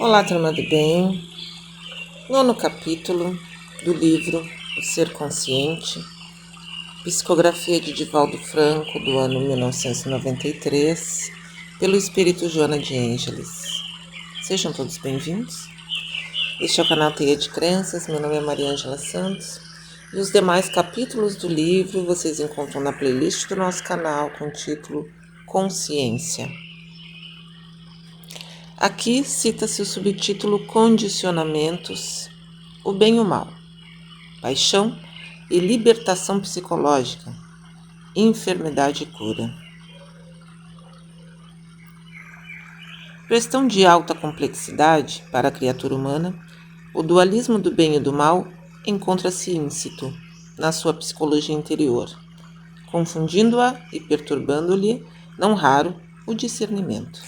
Olá, turma do bem. Nono capítulo do livro O Ser Consciente, psicografia de Divaldo Franco, do ano 1993, pelo espírito Joana de Ângeles. Sejam todos bem-vindos. Este é o canal Teia de Crenças, meu nome é Maria Ângela Santos, e os demais capítulos do livro vocês encontram na playlist do nosso canal com o título Consciência. Aqui cita-se o subtítulo Condicionamentos, o bem e o mal, paixão e libertação psicológica, enfermidade e cura. Questão de alta complexidade para a criatura humana, o dualismo do bem e do mal encontra-se íncito na sua psicologia interior, confundindo-a e perturbando-lhe, não raro, o discernimento.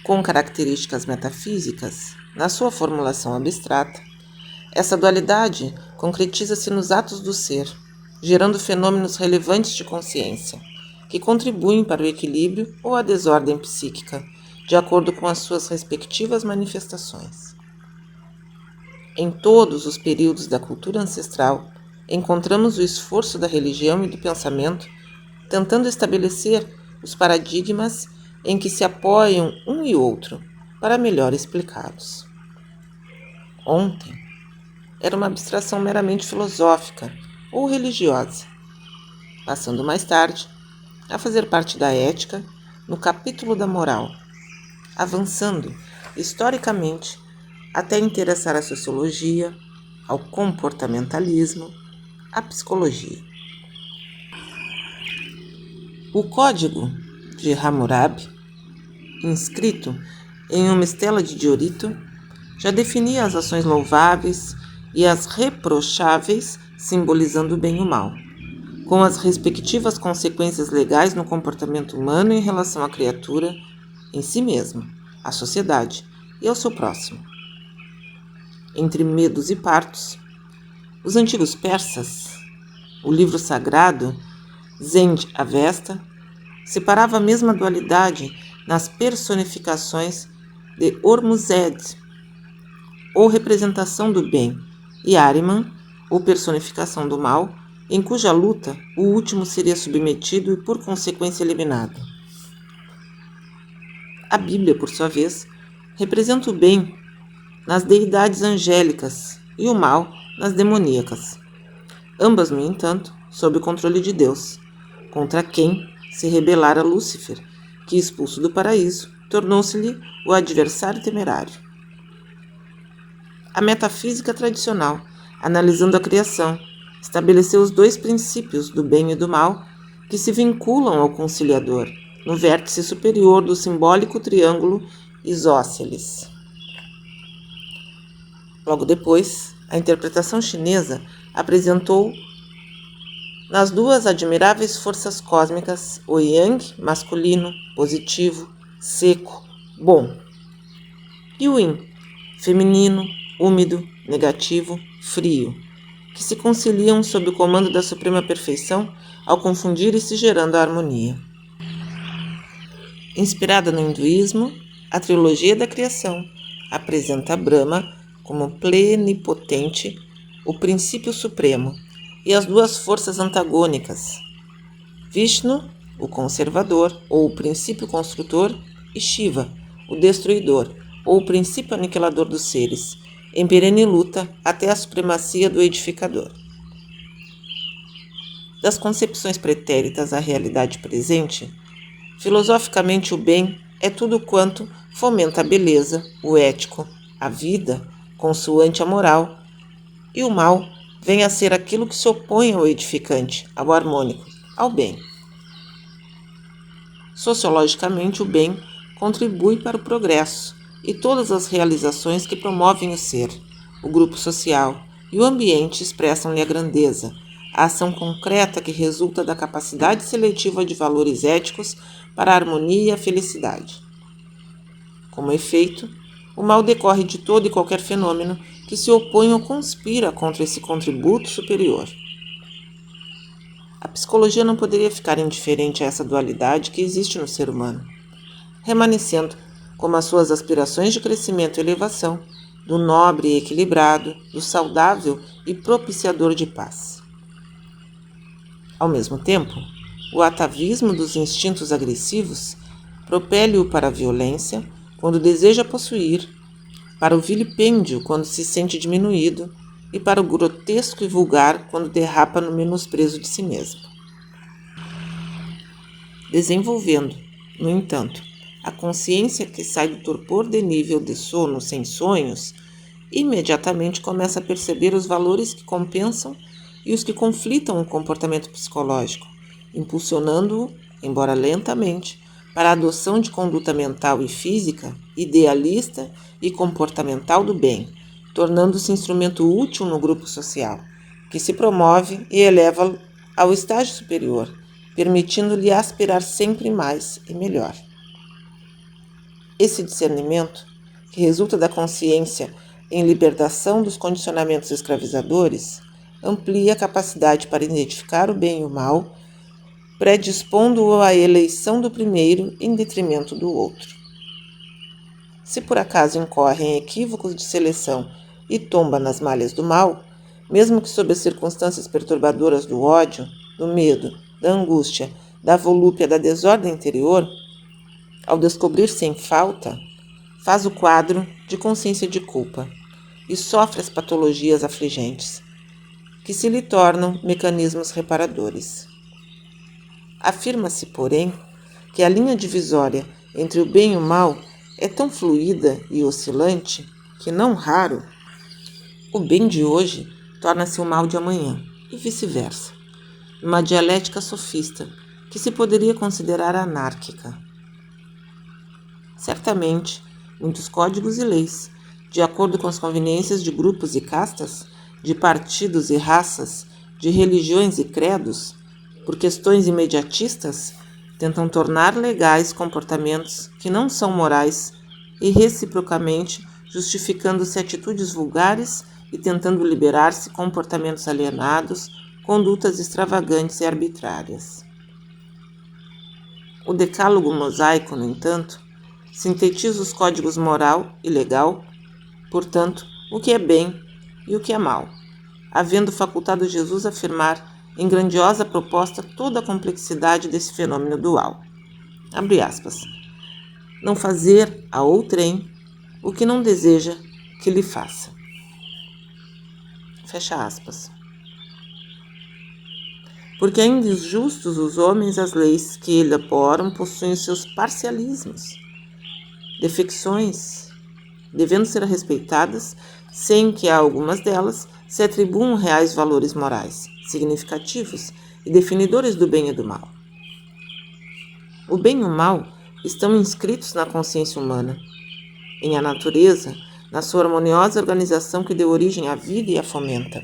Com características metafísicas, na sua formulação abstrata, essa dualidade concretiza-se nos atos do ser, gerando fenômenos relevantes de consciência, que contribuem para o equilíbrio ou a desordem psíquica, de acordo com as suas respectivas manifestações. Em todos os períodos da cultura ancestral, encontramos o esforço da religião e do pensamento tentando estabelecer os paradigmas em que se apoiam um e outro para melhor explicá-los. Ontem era uma abstração meramente filosófica ou religiosa, passando mais tarde a fazer parte da ética no capítulo da moral, avançando historicamente até interessar a sociologia, ao comportamentalismo, à psicologia. O Código de Hammurabi, inscrito em uma estela de diorito, já definia as ações louváveis e as reprocháveis, simbolizando o bem e o mal, com as respectivas consequências legais no comportamento humano em relação à criatura, em si mesma, à sociedade e ao seu próximo. Entre medos e partos, os antigos persas, o livro sagrado Zend Avesta, separava a mesma dualidade nas personificações de Ormuzed, ou representação do bem, e Ahriman, ou personificação do mal, em cuja luta o último seria submetido e por consequência eliminado. A Bíblia, por sua vez, representa o bem nas deidades angélicas e o mal nas demoníacas, ambas, no entanto, sob o controle de Deus, contra quem se rebelara Lúcifer, que, expulso do paraíso, tornou-se-lhe o adversário temerário. A metafísica tradicional, analisando a criação, estabeleceu os dois princípios do bem e do mal que se vinculam ao conciliador, no vértice superior do simbólico triângulo isósceles. Logo depois, a interpretação chinesa apresentou nas duas admiráveis forças cósmicas o Yang, masculino, positivo, seco, bom, e o Yin, feminino, úmido, negativo, frio, que se conciliam sob o comando da suprema perfeição ao confundir-se gerando a harmonia. Inspirada no hinduísmo, a trilogia da criação apresenta Brahma como plenipotente, o princípio supremo, e as duas forças antagônicas, Vishnu, o conservador, ou o princípio construtor, e Shiva, o destruidor, ou o princípio aniquilador dos seres, em perene luta até a supremacia do edificador. Das concepções pretéritas à realidade presente, filosoficamente o bem é tudo quanto fomenta a beleza, o ético, a vida, consoante a moral, e o mal vem a ser aquilo que se opõe ao edificante, ao harmônico, ao bem. Sociologicamente, o bem contribui para o progresso e todas as realizações que promovem o ser, o grupo social e o ambiente expressam-lhe a grandeza, a ação concreta que resulta da capacidade seletiva de valores éticos para a harmonia e a felicidade. Como efeito, o mal decorre de todo e qualquer fenômeno que se opõe ou conspira contra esse contributo superior. A psicologia não poderia ficar indiferente a essa dualidade que existe no ser humano, remanescendo como as suas aspirações de crescimento e elevação, do nobre e equilibrado, do saudável e propiciador de paz. Ao mesmo tempo, o atavismo dos instintos agressivos propele-o para a violência quando deseja possuir, para o vilipêndio quando se sente diminuído e para o grotesco e vulgar quando derrapa no menosprezo de si mesmo. Desenvolvendo, no entanto, a consciência que sai do torpor de nível de sono sem sonhos, imediatamente começa a perceber os valores que compensam e os que conflitam o comportamento psicológico, impulsionando-o, embora lentamente, para a adoção de conduta mental e física, idealista e comportamental do bem, tornando-se instrumento útil no grupo social, que se promove e eleva ao estágio superior, permitindo-lhe aspirar sempre mais e melhor. Esse discernimento, que resulta da consciência em libertação dos condicionamentos escravizadores, amplia a capacidade para identificar o bem e o mal, predispondo-o à eleição do primeiro em detrimento do outro. Se por acaso incorre em equívocos de seleção e tomba nas malhas do mal, mesmo que sob as circunstâncias perturbadoras do ódio, do medo, da angústia, da volúpia, da desordem interior, ao descobrir-se em falta, faz o quadro de consciência de culpa e sofre as patologias afligentes, que se lhe tornam mecanismos reparadores. Afirma-se, porém, que a linha divisória entre o bem e o mal é tão fluida e oscilante que, não raro, o bem de hoje torna-se o mal de amanhã, e vice-versa. Uma dialética sofista que se poderia considerar anárquica. Certamente, muitos códigos e leis, de acordo com as conveniências de grupos e castas, de partidos e raças, de religiões e credos, por questões imediatistas, tentam tornar legais comportamentos que não são morais e, reciprocamente, justificando-se atitudes vulgares e tentando liberar-se comportamentos alienados, condutas extravagantes e arbitrárias. O decálogo mosaico, no entanto, sintetiza os códigos moral e legal, portanto, o que é bem e o que é mal, havendo facultado Jesus afirmar em grandiosa proposta toda a complexidade desse fenômeno dual. Abre aspas. Não fazer a outrem o que não deseja que lhe faça. Fecha aspas. Porque ainda injustos os homens, as leis que elaboram possuem os seus parcialismos, defecções, devendo ser respeitadas, sem que a algumas delas se atribuam reais valores morais, significativos e definidores do bem e do mal. O bem e o mal estão inscritos na consciência humana, em a natureza, na sua harmoniosa organização que deu origem à vida e a fomenta.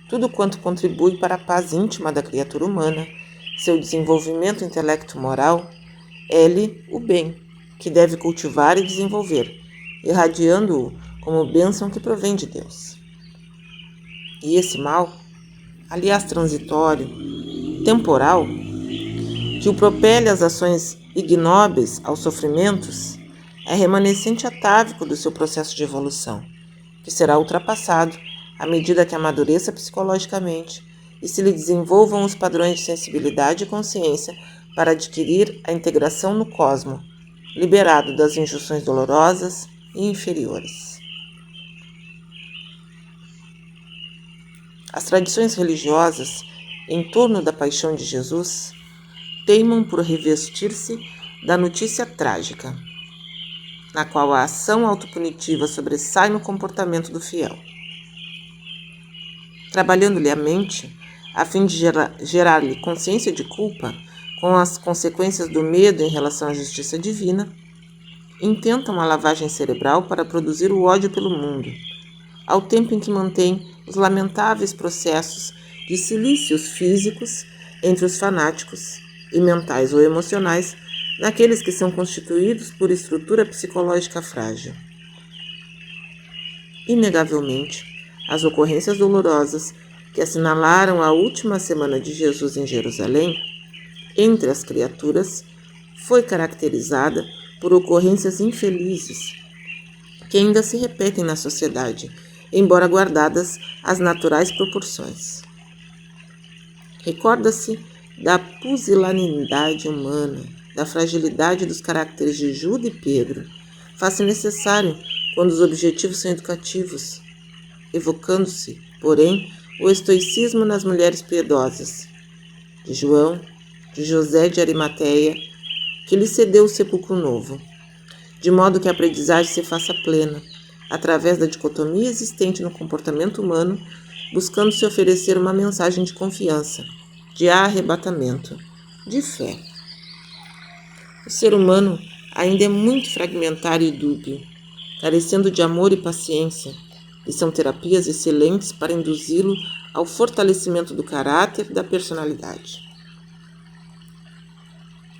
Tudo quanto contribui para a paz íntima da criatura humana, seu desenvolvimento intelecto-moral, é-lhe o bem, que deve cultivar e desenvolver, irradiando-o como bênção que provém de Deus. E esse mal, aliás transitório, temporal, que o propele às ações ignóbeis, aos sofrimentos, é remanescente atávico do seu processo de evolução, que será ultrapassado à medida que amadureça psicologicamente e se lhe desenvolvam os padrões de sensibilidade e consciência para adquirir a integração no cosmo, liberado das injunções dolorosas e inferiores. As tradições religiosas, em torno da paixão de Jesus, teimam por revestir-se da notícia trágica, na qual a ação autopunitiva sobressai no comportamento do fiel. Trabalhando-lhe a mente, a fim de gerar-lhe consciência de culpa com as consequências do medo em relação à justiça divina, intentam a lavagem cerebral para produzir o ódio pelo mundo, ao tempo em que mantém os lamentáveis processos de cilícios físicos entre os fanáticos e mentais ou emocionais naqueles que são constituídos por estrutura psicológica frágil. Inegavelmente, as ocorrências dolorosas que assinalaram a última semana de Jesus em Jerusalém, entre as criaturas, foi caracterizada por ocorrências infelizes que ainda se repetem na sociedade, embora guardadas as naturais proporções. Recorda-se da pusilanimidade humana, da fragilidade dos caracteres de Judas e Pedro. Faz-se necessário quando os objetivos são educativos, evocando-se, porém, o estoicismo nas mulheres piedosas, de João, de José de Arimateia, que lhe cedeu o sepulcro novo, de modo que a aprendizagem se faça plena, através da dicotomia existente no comportamento humano, buscando se oferecer uma mensagem de confiança, de arrebatamento, de fé. O ser humano ainda é muito fragmentário e dúbio, carecendo de amor e paciência, e são terapias excelentes para induzi-lo ao fortalecimento do caráter e da personalidade.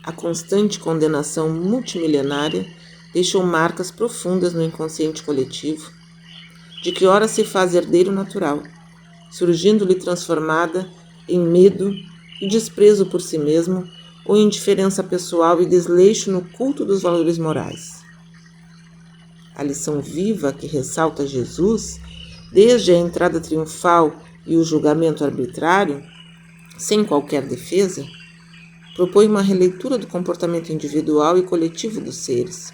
A constante condenação multimilenária deixou marcas profundas no inconsciente coletivo, de que ora se faz herdeiro natural, surgindo-lhe transformada em medo e desprezo por si mesmo, ou indiferença pessoal e desleixo no culto dos valores morais. A lição viva que ressalta Jesus, desde a entrada triunfal e o julgamento arbitrário, sem qualquer defesa, propõe uma releitura do comportamento individual e coletivo dos seres,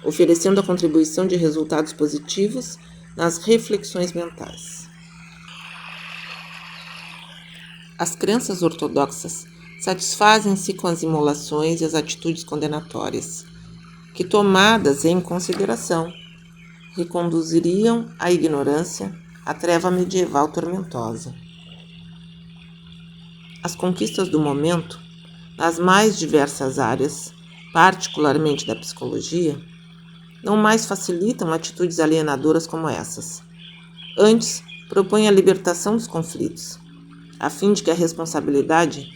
oferecendo a contribuição de resultados positivos nas reflexões mentais. As crenças ortodoxas satisfazem-se com as imolações e as atitudes condenatórias, que, tomadas em consideração, reconduziriam à ignorância a treva medieval tormentosa. As conquistas do momento, nas mais diversas áreas, particularmente da psicologia, não mais facilitam atitudes alienadoras como essas. Antes, propõem a libertação dos conflitos, a fim de que a responsabilidade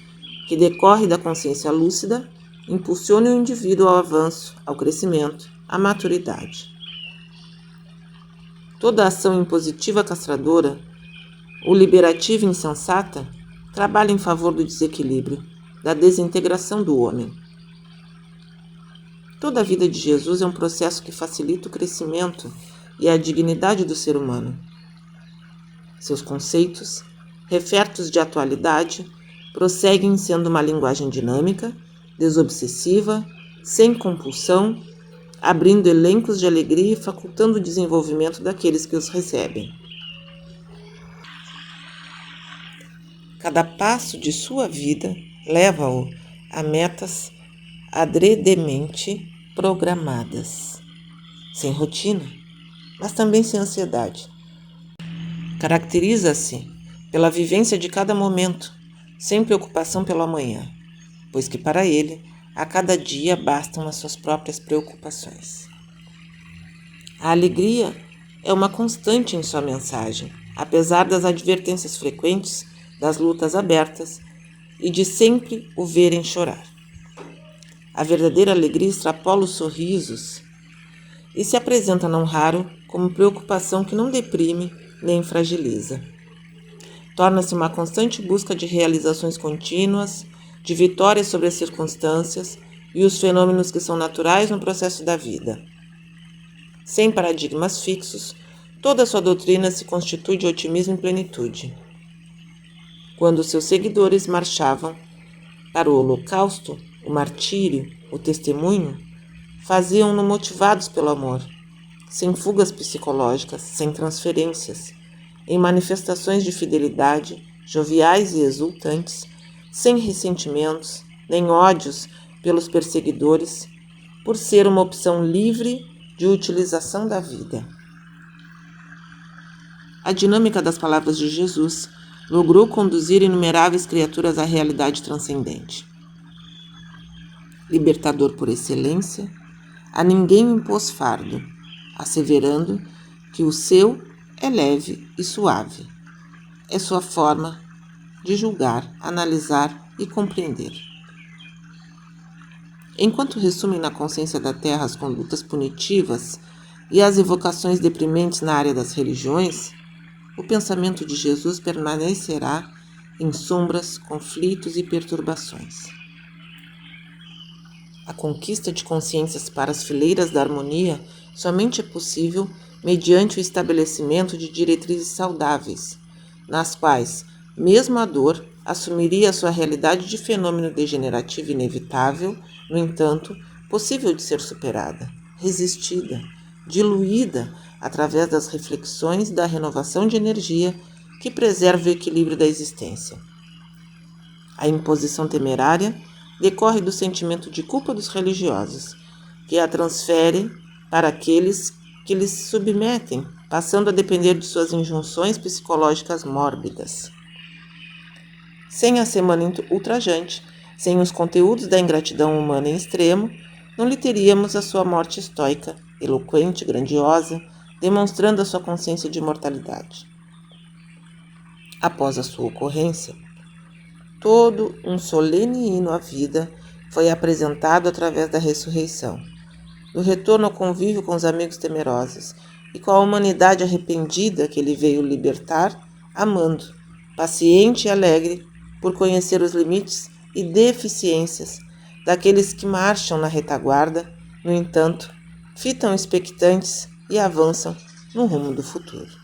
que decorre da consciência lúcida impulsione o indivíduo ao avanço, ao crescimento, à maturidade. Toda ação impositiva castradora ou liberativa insensata trabalha em favor do desequilíbrio, da desintegração do homem. Toda a vida de Jesus é um processo que facilita o crescimento e a dignidade do ser humano. Seus conceitos, refertos de atualidade, prosseguem sendo uma linguagem dinâmica, desobsessiva, sem compulsão, abrindo elencos de alegria e facultando o desenvolvimento daqueles que os recebem. Cada passo de sua vida leva-o a metas adredemente programadas, sem rotina, mas também sem ansiedade. Caracteriza-se pela vivência de cada momento, sem preocupação pelo amanhã, pois que para ele, a cada dia bastam as suas próprias preocupações. A alegria é uma constante em sua mensagem, apesar das advertências frequentes, das lutas abertas e de sempre o verem chorar. A verdadeira alegria extrapola os sorrisos e se apresenta não raro como preocupação que não deprime nem fragiliza. Torna-se uma constante busca de realizações contínuas, de vitórias sobre as circunstâncias e os fenômenos que são naturais no processo da vida. Sem paradigmas fixos, toda sua doutrina se constitui de otimismo e plenitude. Quando seus seguidores marchavam para o holocausto, o martírio, o testemunho, faziam-no motivados pelo amor, sem fugas psicológicas, sem transferências, em manifestações de fidelidade, joviais e exultantes, sem ressentimentos, nem ódios pelos perseguidores, por ser uma opção livre de utilização da vida. A dinâmica das palavras de Jesus logrou conduzir inumeráveis criaturas à realidade transcendente. Libertador por excelência, a ninguém impôs fardo, asseverando que o seu é leve e suave. É sua forma de julgar, analisar e compreender. Enquanto ressumem na consciência da Terra as condutas punitivas e as evocações deprimentes na área das religiões, o pensamento de Jesus permanecerá em sombras, conflitos e perturbações. A conquista de consciências para as fileiras da harmonia somente é possível mediante o estabelecimento de diretrizes saudáveis, nas quais, mesmo a dor, assumiria a sua realidade de fenômeno degenerativo inevitável, no entanto, possível de ser superada, resistida, diluída através das reflexões da renovação de energia que preserva o equilíbrio da existência. A imposição temerária decorre do sentimento de culpa dos religiosos, que a transferem para aqueles que lhes submetem, passando a depender de suas injunções psicológicas mórbidas. Sem a semana ultrajante, sem os conteúdos da ingratidão humana em extremo, não lhe teríamos a sua morte estoica, eloquente, grandiosa, demonstrando a sua consciência de imortalidade. Após a sua ocorrência, todo um solene hino à vida foi apresentado através da ressurreição, do retorno ao convívio com os amigos temerosos e com a humanidade arrependida que ele veio libertar, amando, paciente e alegre por conhecer os limites e deficiências daqueles que marcham na retaguarda, no entanto, fitam expectantes e avançam no rumo do futuro.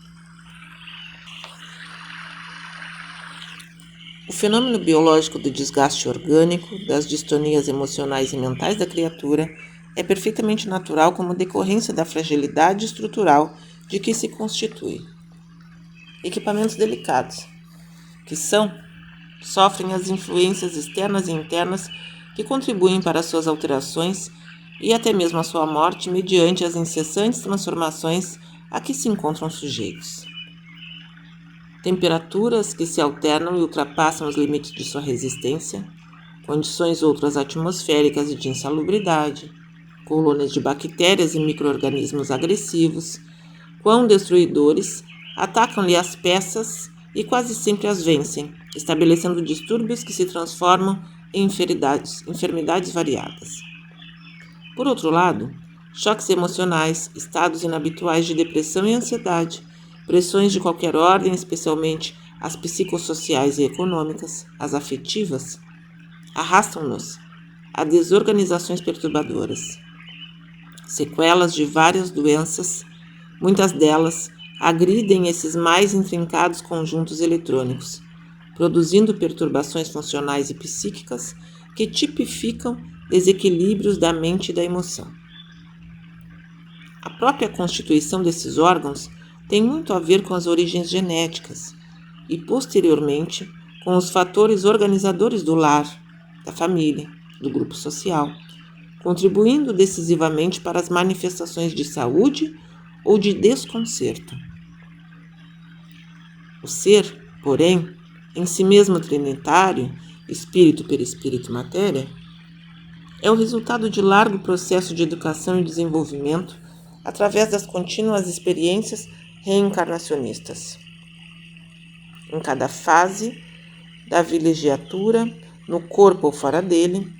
O fenômeno biológico do desgaste orgânico, das distonias emocionais e mentais da criatura é perfeitamente natural como decorrência da fragilidade estrutural de que se constitui. Equipamentos delicados, que sofrem as influências externas e internas que contribuem para suas alterações e até mesmo a sua morte mediante as incessantes transformações a que se encontram sujeitos. Temperaturas que se alternam e ultrapassam os limites de sua resistência, condições outras atmosféricas e de insalubridade, colônias de bactérias e micro-organismos agressivos, quão destruidores, atacam-lhe as peças e quase sempre as vencem, estabelecendo distúrbios que se transformam em enfermidades variadas. Por outro lado, choques emocionais, estados inabituais de depressão e ansiedade, pressões de qualquer ordem, especialmente as psicossociais e econômicas, as afetivas, arrastam-nos a desorganizações perturbadoras. Sequelas de várias doenças, muitas delas agridem esses mais intrincados conjuntos eletrônicos, produzindo perturbações funcionais e psíquicas que tipificam desequilíbrios da mente e da emoção. A própria constituição desses órgãos tem muito a ver com as origens genéticas e, posteriormente, com os fatores organizadores do lar, da família, do grupo social, contribuindo decisivamente para as manifestações de saúde ou de desconcerto. O ser, porém, em si mesmo trinitário, espírito, perispírito e matéria, é o resultado de largo processo de educação e desenvolvimento através das contínuas experiências reencarnacionistas. Em cada fase da vilegiatura, no corpo ou fora dele,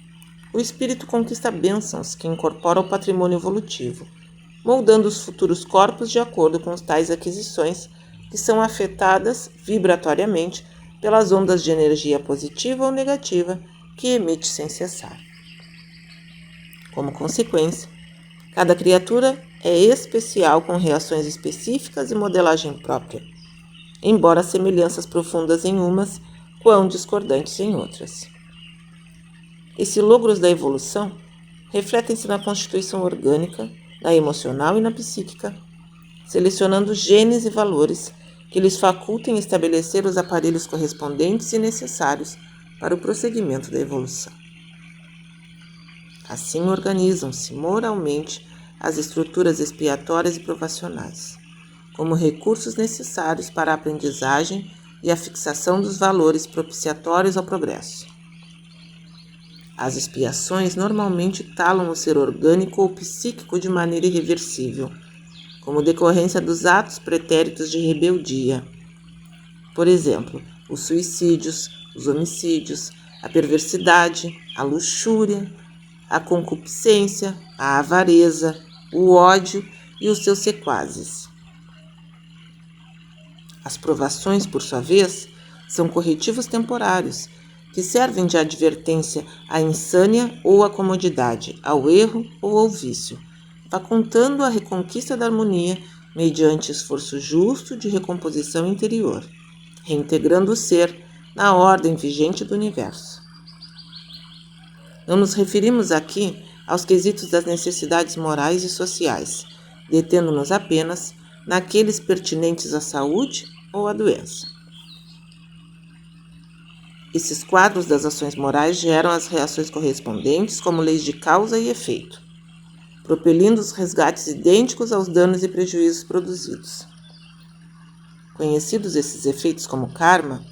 o espírito conquista bênçãos que incorpora o patrimônio evolutivo, moldando os futuros corpos de acordo com tais aquisições que são afetadas vibratoriamente pelas ondas de energia positiva ou negativa que emite sem cessar. Como consequência, cada criatura é especial com reações específicas e modelagem própria, embora semelhanças profundas em umas, quão discordantes em outras. Esses logros da evolução refletem-se na constituição orgânica, na emocional e na psíquica, selecionando genes e valores que lhes facultem estabelecer os aparelhos correspondentes e necessários para o prosseguimento da evolução. Assim organizam-se moralmente as estruturas expiatórias e provacionais, como recursos necessários para a aprendizagem e a fixação dos valores propiciatórios ao progresso. As expiações normalmente talam o ser orgânico ou psíquico de maneira irreversível, como decorrência dos atos pretéritos de rebeldia. Por exemplo, os suicídios, os homicídios, a perversidade, a luxúria, a concupiscência, a avareza, o ódio e os seus sequazes. As provações, por sua vez, são corretivos temporários que servem de advertência à insânia ou à comodidade, ao erro ou ao vício, facultando a reconquista da harmonia mediante esforço justo de recomposição interior, reintegrando o ser na ordem vigente do universo. Não nos referimos aqui aos quesitos das necessidades morais e sociais, detendo-nos apenas naqueles pertinentes à saúde ou à doença. Esses quadros das ações morais geram as reações correspondentes como leis de causa e efeito, propelindo os resgates idênticos aos danos e prejuízos produzidos. Conhecidos esses efeitos como karma,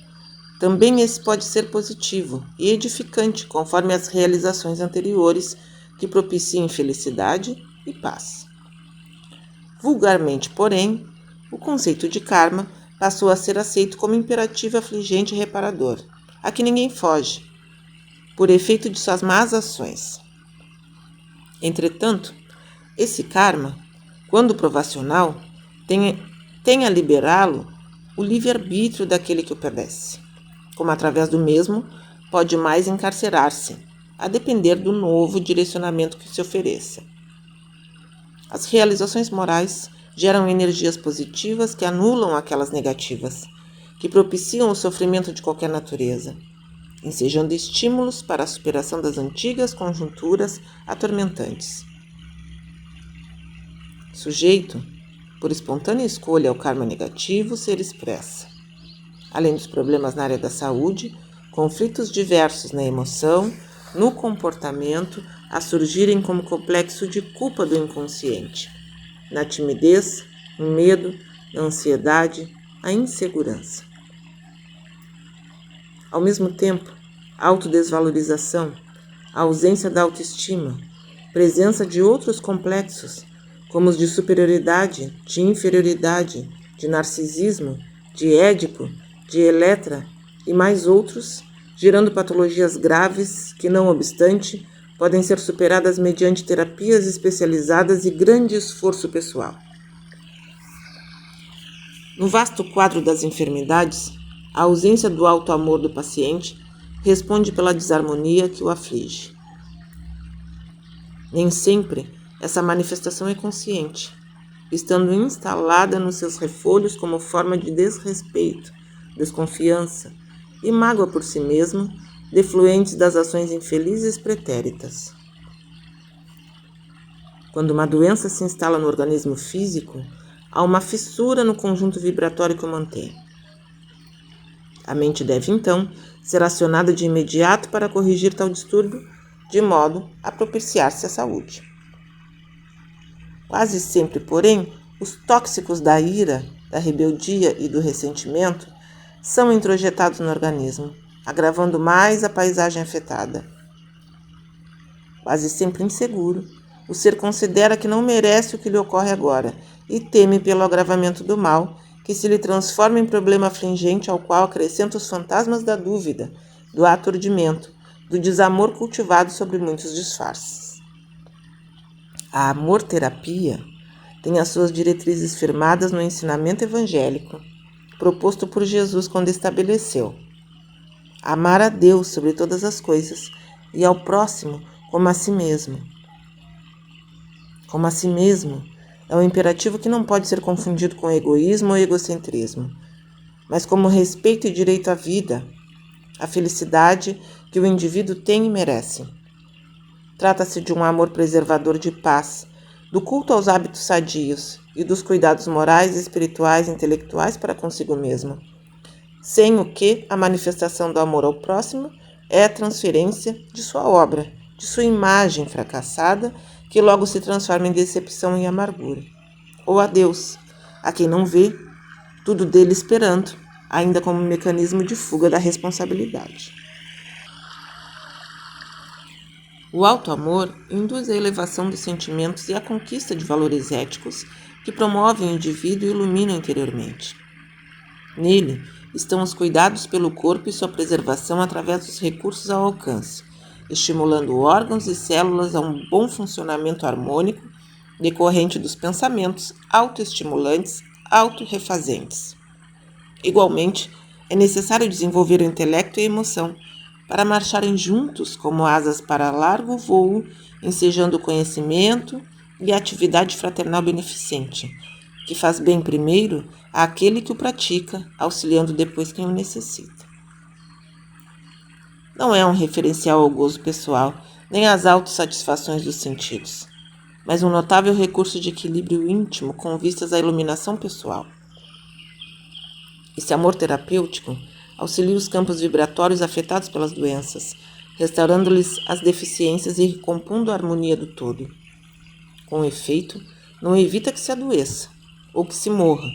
também esse pode ser positivo e edificante conforme as realizações anteriores que propiciem felicidade e paz. Vulgarmente, porém, o conceito de karma passou a ser aceito como imperativo afligente e reparador, a que ninguém foge, por efeito de suas más ações. Entretanto, esse karma, quando provacional, tem a liberá-lo o livre-arbítrio daquele que o padece, como através do mesmo pode mais encarcerar-se, a depender do novo direcionamento que se ofereça. As realizações morais geram energias positivas que anulam aquelas negativas, que propiciam o sofrimento de qualquer natureza, ensejando estímulos para a superação das antigas conjunturas atormentantes. Sujeito, por espontânea escolha ao karma negativo, ser expressa. Além dos problemas na área da saúde, conflitos diversos na emoção, no comportamento, a surgirem como complexo de culpa do inconsciente, na timidez, no medo, na ansiedade, a insegurança. Ao mesmo tempo, a autodesvalorização, a ausência da autoestima, presença de outros complexos, como os de superioridade, de inferioridade, de narcisismo, de Édipo, de Eletra e mais outros, gerando patologias graves que, não obstante, podem ser superadas mediante terapias especializadas e grande esforço pessoal. No vasto quadro das enfermidades, a ausência do auto-amor do paciente responde pela desarmonia que o aflige. Nem sempre essa manifestação é consciente, estando instalada nos seus refolhos como forma de desrespeito, desconfiança e mágoa por si mesmo, defluentes das ações infelizes pretéritas. Quando uma doença se instala no organismo físico, há uma fissura no conjunto vibratório que o mantém. A mente deve, então, ser acionada de imediato para corrigir tal distúrbio, de modo a propiciar-se a saúde. Quase sempre, porém, os tóxicos da ira, da rebeldia e do ressentimento são introjetados no organismo, agravando mais a paisagem afetada. Quase sempre inseguro, o ser considera que não merece o que lhe ocorre agora e teme pelo agravamento do mal, que se lhe transforma em problema afligente ao qual acrescenta os fantasmas da dúvida, do aturdimento, do desamor cultivado sobre muitos disfarces. A amor-terapia tem as suas diretrizes firmadas no ensinamento evangélico, proposto por Jesus quando estabeleceu: amar a Deus sobre todas as coisas e ao próximo como a si mesmo. Como a si mesmo é um imperativo que não pode ser confundido com egoísmo ou egocentrismo, mas como respeito e direito à vida, à felicidade que o indivíduo tem e merece. Trata-se de um amor preservador de paz, do culto aos hábitos sadios e dos cuidados morais, espirituais e intelectuais para consigo mesmo, sem o que a manifestação do amor ao próximo é a transferência de sua obra, de sua imagem fracassada, que logo se transforma em decepção e amargura. Ou a Deus, a quem não vê, tudo dele esperando, ainda como mecanismo de fuga da responsabilidade. O auto-amor induz a elevação dos sentimentos e a conquista de valores éticos que promovem o indivíduo e iluminam interiormente. Nele estão os cuidados pelo corpo e sua preservação através dos recursos ao alcance, estimulando órgãos e células a um bom funcionamento harmônico decorrente dos pensamentos autoestimulantes, autorrefazentes. Igualmente, é necessário desenvolver o intelecto e a emoção para marcharem juntos como asas para largo voo, ensejando o conhecimento e a atividade fraternal beneficente, que faz bem primeiro àquele que o pratica, auxiliando depois quem o necessita. Não é um referencial ao gozo pessoal, nem às autossatisfações dos sentidos, mas um notável recurso de equilíbrio íntimo com vistas à iluminação pessoal. Esse amor terapêutico auxilia os campos vibratórios afetados pelas doenças, restaurando-lhes as deficiências e recompondo a harmonia do todo. Com efeito, não evita que se adoeça, ou que se morra,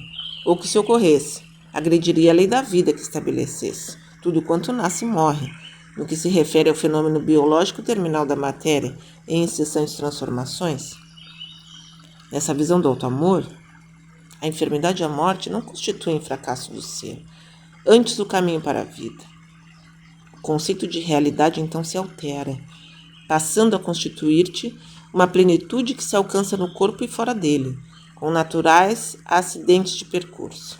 ou que se ocorresse, agrediria a lei da vida que estabelecesse. Tudo quanto nasce morre, no que se refere ao fenômeno biológico terminal da matéria em incessantes transformações. Nessa visão do auto-amor, a enfermidade e a morte não constituem fracasso do ser, antes o caminho para a vida. O conceito de realidade então se altera, passando a constituir-te uma plenitude que se alcança no corpo e fora dele, com naturais acidentes de percurso.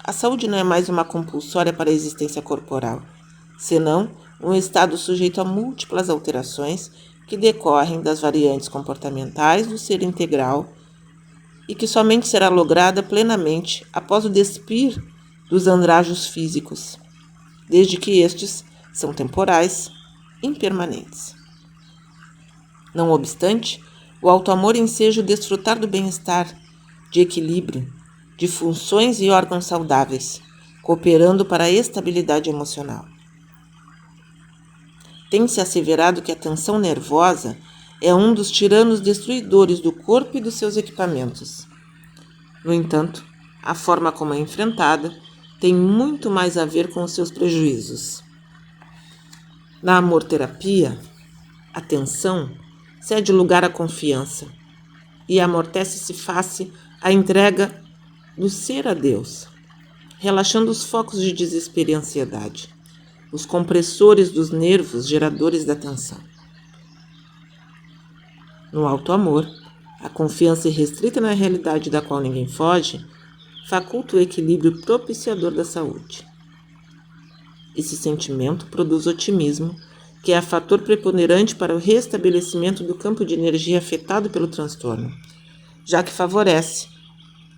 A saúde não é mais uma compulsória para a existência corporal, senão um estado sujeito a múltiplas alterações que decorrem das variantes comportamentais do ser integral e que somente será lograda plenamente após o despir dos andrajos físicos, desde que estes são temporais, impermanentes. Não obstante, o auto-amor enseja o desfrutar do bem-estar, de equilíbrio, de funções e órgãos saudáveis, cooperando para a estabilidade emocional. Tem-se asseverado que a tensão nervosa é um dos tiranos destruidores do corpo e dos seus equipamentos. No entanto, a forma como é enfrentada tem muito mais a ver com os seus prejuízos. Na amor-terapia, a tensão cede lugar à confiança e amortece-se face à entrega do ser a Deus, relaxando os focos de desespero e ansiedade, os compressores dos nervos geradores da tensão. No auto-amor, a confiança irrestrita na realidade da qual ninguém foge faculta o equilíbrio propiciador da saúde. Esse sentimento produz otimismo, que é fator preponderante para o restabelecimento do campo de energia afetado pelo transtorno, já que favorece,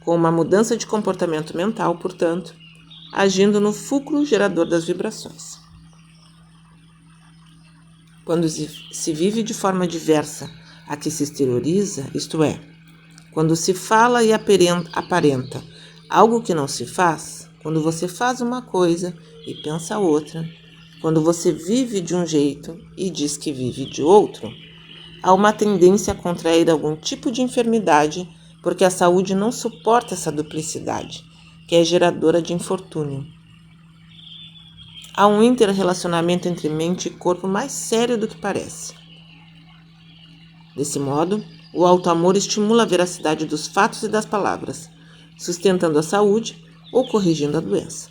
com uma mudança de comportamento mental, portanto, agindo no fulcro gerador das vibrações. Quando se vive de forma diversa a que se exterioriza, isto é, quando se fala e aparenta algo que não se faz, quando você faz uma coisa e pensa outra, quando você vive de um jeito e diz que vive de outro, há uma tendência a contrair algum tipo de enfermidade porque a saúde não suporta essa duplicidade, que é geradora de infortúnio. Há um interrelacionamento entre mente e corpo mais sério do que parece. Desse modo, o auto-amor estimula a veracidade dos fatos e das palavras, sustentando a saúde ou corrigindo a doença.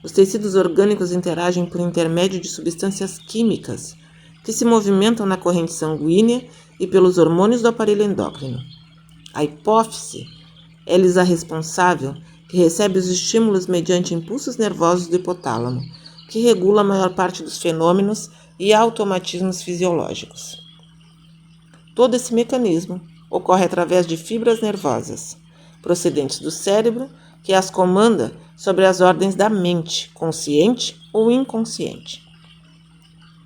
Os tecidos orgânicos interagem por intermédio de substâncias químicas que se movimentam na corrente sanguínea e pelos hormônios do aparelho endócrino. A hipófise é-lhes a responsável, que recebe os estímulos mediante impulsos nervosos do hipotálamo, que regula a maior parte dos fenômenos e automatismos fisiológicos. Todo esse mecanismo ocorre através de fibras nervosas, procedentes do cérebro, que as comanda sobre as ordens da mente, consciente ou inconsciente.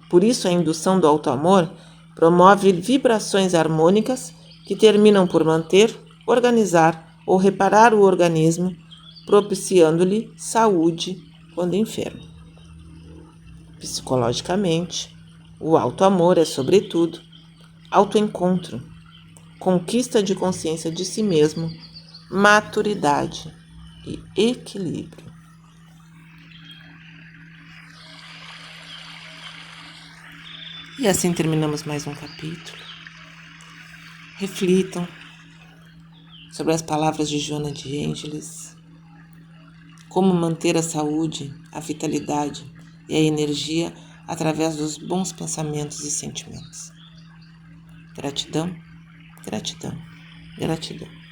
Por isso, a indução do auto-amor promove vibrações harmônicas que terminam por manter, organizar ou reparar o organismo, propiciando-lhe saúde quando enfermo. Psicologicamente, o auto-amor é, sobretudo, autoencontro, conquista de consciência de si mesmo, maturidade e equilíbrio. E assim terminamos mais um capítulo. Reflitam sobre as palavras de Joana de Ângeles, como manter a saúde, a vitalidade e a energia através dos bons pensamentos e sentimentos. Gratidão, gratidão, gratidão.